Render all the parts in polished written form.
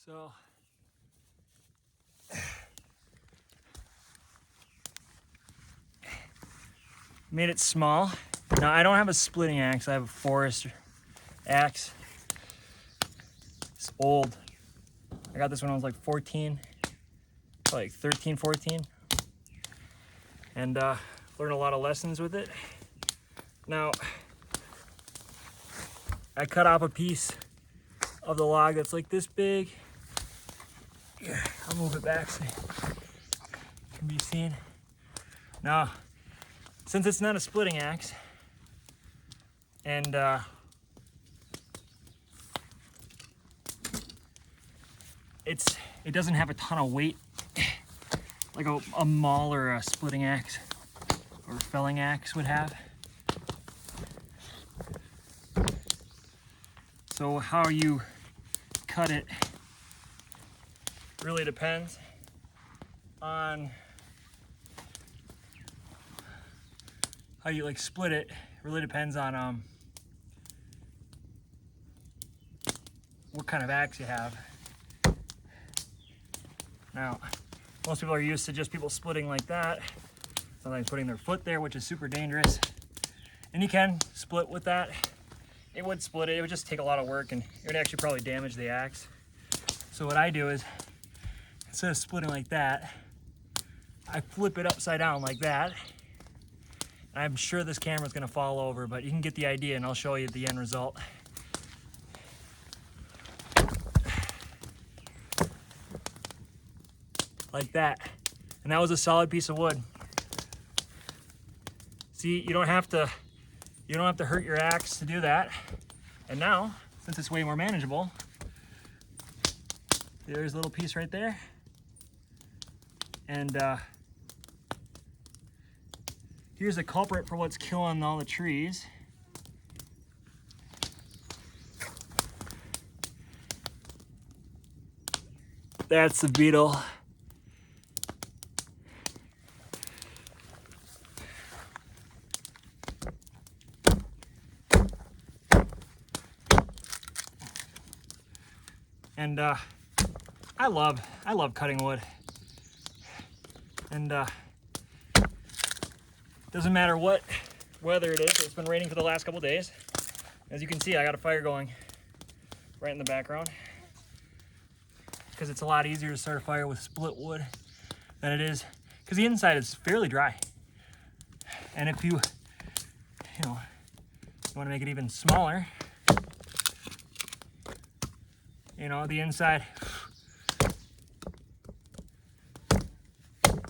So made it small. Now I don't have a splitting axe, I have a forest axe. It's old. I got this when I was like 14, like 13, 14. And learned a lot of lessons with it. Now, I cut off a piece of the log that's like this big. Here, I'll move it back so it can be seen. Now, since it's not a splitting axe, and it doesn't have a ton of weight like a maul or a splitting axe or a felling axe would have. So how you cut it really depends on how you like split it. It really depends on what kind of axe you have. Now, most people are used to just people splitting like that, sometimes putting their foot there, which is super dangerous. And you can split with that. It would split it, it would just take a lot of work and it would actually probably damage the axe. So what I do is, instead of splitting like that, I flip it upside down like that. I'm sure this camera's gonna fall over, but you can get the idea and I'll show you the end result. Like that. And that was a solid piece of wood. See, you don't have to hurt your axe to do that. And now, since it's way more manageable, there's a little piece right there. And here's the culprit for what's killing all the trees. That's the beetle. And I love cutting wood. And doesn't matter what weather it is. It's been raining for the last couple days. As you can see, I got a fire going right in the background, because it's a lot easier to start a fire with split wood than it is, because the inside is fairly dry. And if you want to make it even smaller, the inside.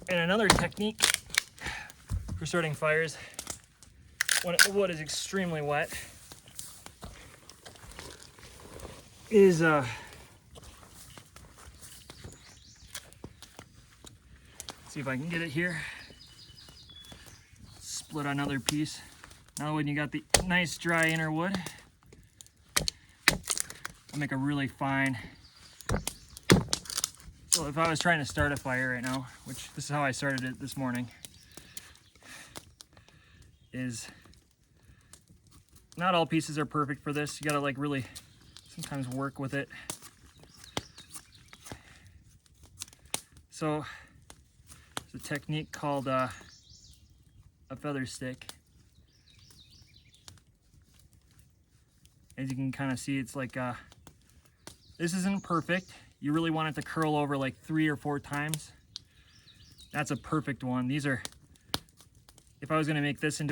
And another technique for starting fires when the wood is extremely wet is see if I can get it here. Split another piece. Now when you got the nice dry inner wood, I'll make a really fine. So if I was trying to start a fire right now, which this is how I started it this morning, is not all pieces are perfect for this. You gotta like really sometimes work with it. So there's a technique called a feather stick. As you can kind of see, it's like this isn't perfect. You really want it to curl over like 3 or 4 times. That's a perfect one. These are, if I was gonna make this into